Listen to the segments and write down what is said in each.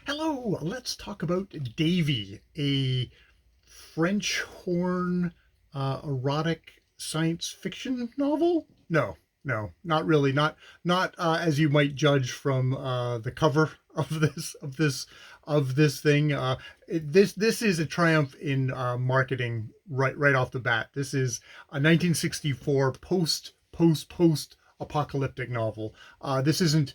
Hello, let's talk about Davy, a French horn erotic science fiction novel. No, not really. Not as you might judge from the cover of this thing. This is a triumph in marketing right off the bat. This is a 1964 post apocalyptic novel. This isn't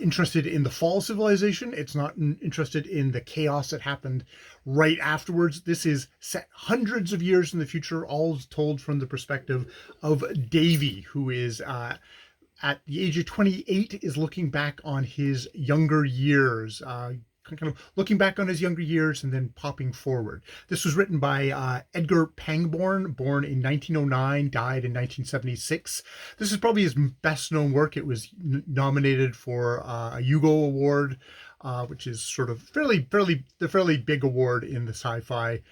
interested in the fall of civilization. It's not interested in the chaos that happened right afterwards. This is set hundreds of years in the future, all told from the perspective of Davy, who is at the age of 28, is looking back on his younger years. Kind of looking back on his younger years and then popping forward. This was written by Edgar Pangborn, born in 1909, died in 1976. This is probably his best known work. It was nominated for a Hugo Award, which is sort of fairly big award in the sci-fi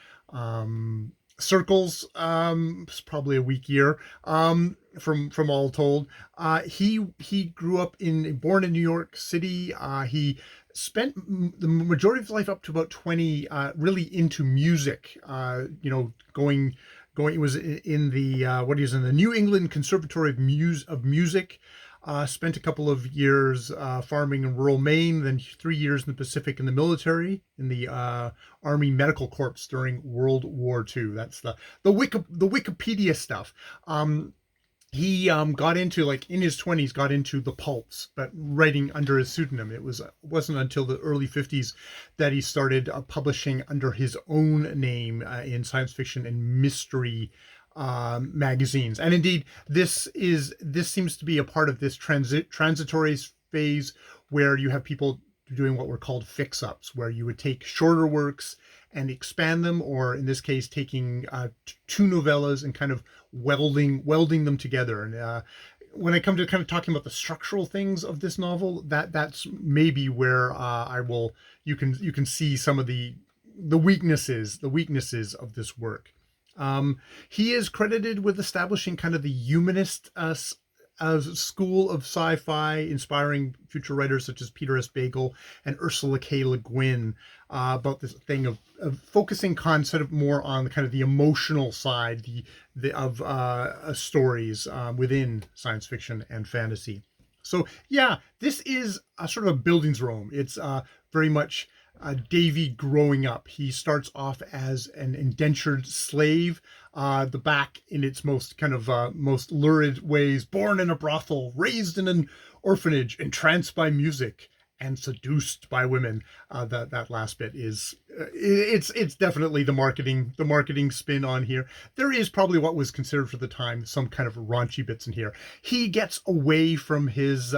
circles. It's probably a weak year from all told. He grew up born in New York City. He spent the majority of his life up to about 20 really into music, going. It was in the what is in the New England Conservatory of Music. Spent a couple of years farming in rural Maine, then 3 years in the Pacific in the military, in the Army Medical Corps during World War II. That's the Wikipedia stuff. He got into, like, in his 20s, got into the pulps, but writing under his pseudonym. Wasn't until the early 50s that he started publishing under his own name in science fiction and mystery magazines. And indeed, this seems to be a part of this transitory phase where you have people doing what were called fix-ups, where you would take shorter works and expand them, or in this case, taking two novellas and kind of welding them together. And when I come to kind of talking about the structural things of this novel, that's maybe where you can see some of the weaknesses of this work. He is credited with establishing kind of the humanist school of sci-fi, inspiring future writers such as Peter S. Bagel and Ursula K. Le Guin, about this thing of focusing concept more on the kind of the emotional side of stories within science fiction and fantasy. So yeah, this is a sort of Bildungsroman. It's very much Davy growing up. He starts off as an indentured slave, the back in its most kind of most lurid ways, born in a brothel, raised in an orphanage, entranced by music, and seduced by women. That last bit is it's definitely the marketing spin on here. There is probably what was considered for the time some kind of raunchy bits in here. He gets away from his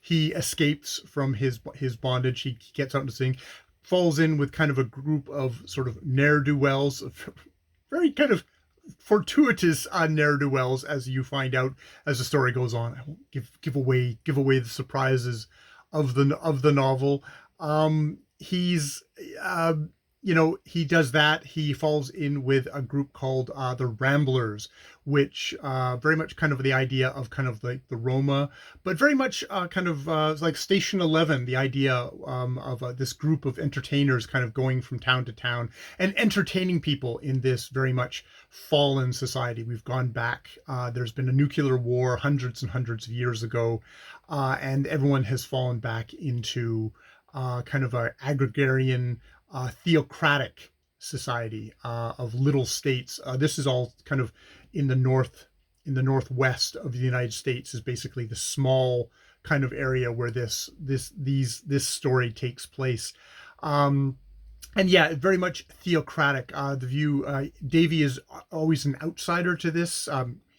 he escapes from his bondage. He gets out into sing, falls in with kind of a group of sort of ne'er-do-wells, very kind of fortuitous ne'er-do-wells, as you find out as the story goes on. I won't give away the surprises of the novel. He's he does that. He falls in with a group called the Ramblers, which very much kind of the idea of kind of like the Roma, but very much kind of like Station 11, the idea of this group of entertainers kind of going from town to town and entertaining people in this very much fallen society. We've gone back. There's been a nuclear war hundreds and hundreds of years ago, and everyone has fallen back into kind of a agrarian, theocratic society of little states. This is all kind of in the northwest of the United States, is basically the small kind of area where this story takes place. And yeah, very much theocratic. The view, Davy is always an outsider to this.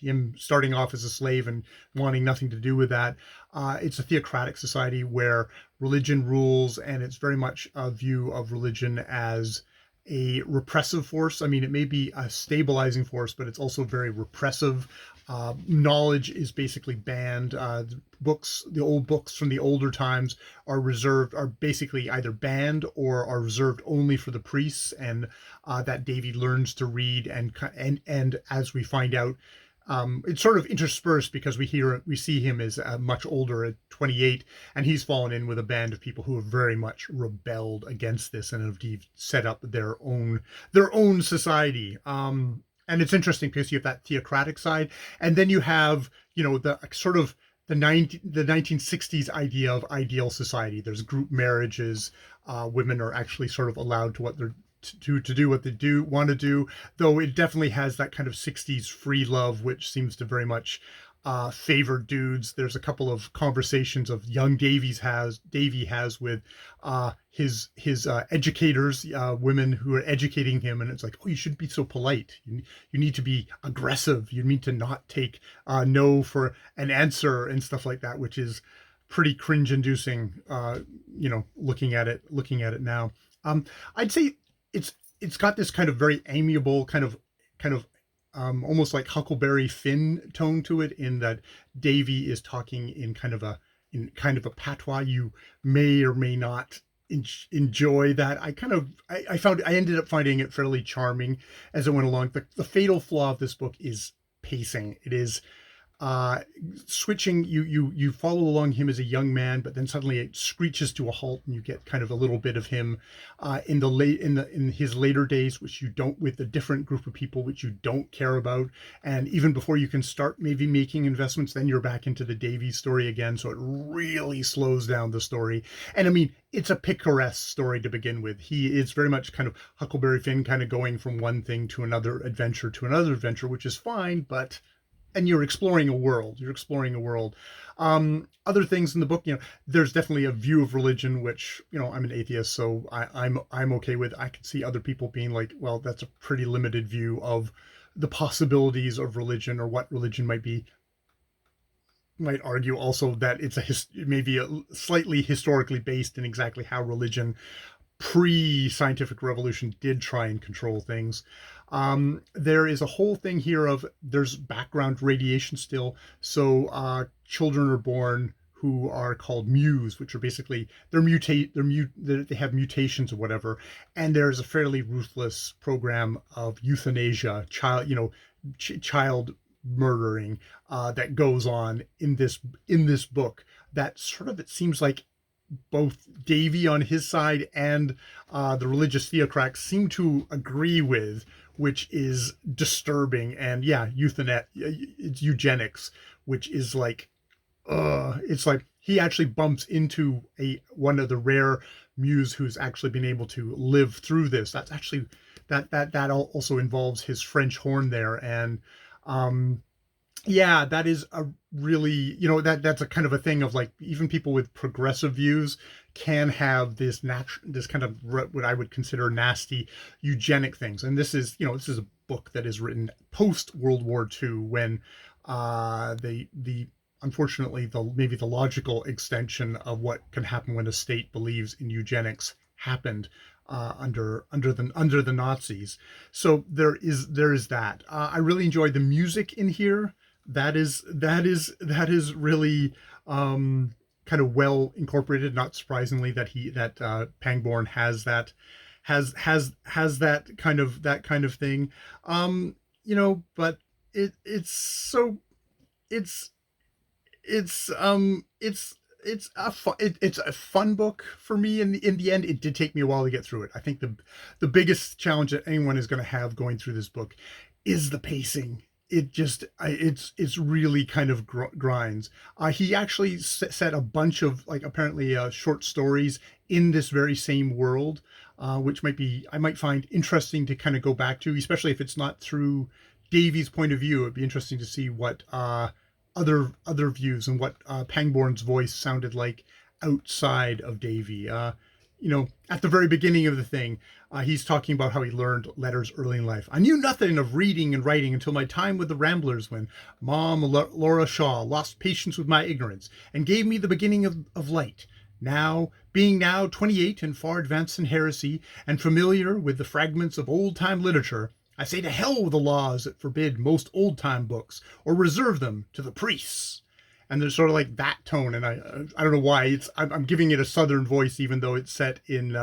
Him starting off as a slave and wanting nothing to do with that. It's a theocratic society where religion rules, and it's very much a view of religion as a repressive force. I mean, it may be a stabilizing force, but it's also very repressive. Knowledge is basically banned. The old books from the older times are basically either banned or are reserved only for the priests, and that Davy learns to read and as we find out, It's sort of interspersed because we see him as much older at 28, and he's fallen in with a band of people who have very much rebelled against this and have set up their own society. And it's interesting because you have that theocratic side, and then you have, the sort of the 1960s idea of ideal society. There's group marriages. Women are actually sort of allowed to do what they want to do, though it definitely has that kind of 60s free love, which seems to very much favor dudes. There's a couple of conversations of young Davy has with his educators, women who are educating him, and it's like, oh, you shouldn't be so polite. You need to be aggressive. You need to not take no for an answer and stuff like that, which is pretty cringe-inducing. Looking at it now. I'd say it's got this kind of very amiable kind of almost like Huckleberry Finn tone to it, in that Davy is talking in kind of a patois. You may or may not enjoy that. I ended up finding it fairly charming as it went along. The fatal flaw of this book is pacing. It is switching. You follow along him as a young man, but then suddenly it screeches to a halt, and you get kind of a little bit of him in his later days, which you don't, with a different group of people which you don't care about. And even before you can start maybe making investments, then you're back into the Davy story again. So it really slows down the story. And I mean, it's a picaresque story to begin with. He is very much kind of Huckleberry Finn, kind of going from one thing to another adventure, which is fine, but and you're exploring a world. Other things in the book, there's definitely a view of religion, which, I'm an atheist, so I'm okay with. I can see other people being like, well, that's a pretty limited view of the possibilities of religion or what religion might be. Might argue also that it's maybe a slightly historically based in exactly how religion pre-scientific revolution did try and control things. There is a whole thing here of there's background radiation still. So children are born who are called muse, which are basically they have mutations or whatever. And there's a fairly ruthless program of euthanasia, child murdering that goes on in this book. That sort of, it seems like both Davy on his side and the religious theocrats seem to agree with, which is disturbing. And yeah, it's eugenics, which is like, it's like he actually bumps into one of the rare muse who's actually been able to live through this. That's actually that also involves his French horn there. And yeah, that is a really, that's a kind of a thing of like, even people with progressive views can have this kind of what I would consider nasty eugenic things. And this is a book that is written post World War II, when unfortunately maybe the logical extension of what can happen when a state believes in eugenics happened under the Nazis. So there is that. I really enjoyed the music in here. That is really kind of well incorporated. Not surprisingly that Pangborn has that kind of thing. But it's a fun book for me. In the end, it did take me a while to get through it. I think the biggest challenge that anyone is going to have going through this book is the pacing. It's really kind of grinds. He actually set a bunch of apparently short stories in this very same world, which I might find interesting to kind of go back to, especially if it's not through Davy's point of view. It'd be interesting to see what other views and what Pangborn's voice sounded like outside of Davy. At the very beginning of the thing, he's talking about how he learned letters early in life. I knew nothing of reading and writing until my time with the Ramblers, when Mom Laura Shaw lost patience with my ignorance and gave me the beginning of light. Being now 28 and far advanced in heresy and familiar with the fragments of old-time literature, I say to hell with the laws that forbid most old-time books or reserve them to the priests. And there's sort of like that tone, and I don't know why I'm giving it a southern voice, even though it's set in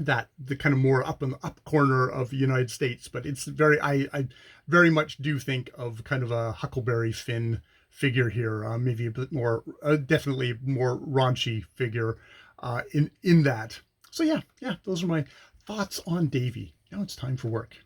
that the kind of more up in the up corner of the United States, but it's very, I very much do think of kind of a Huckleberry Finn figure here, maybe a bit more, definitely more raunchy figure in that. So yeah, those are my thoughts on Davy. Now it's time for work.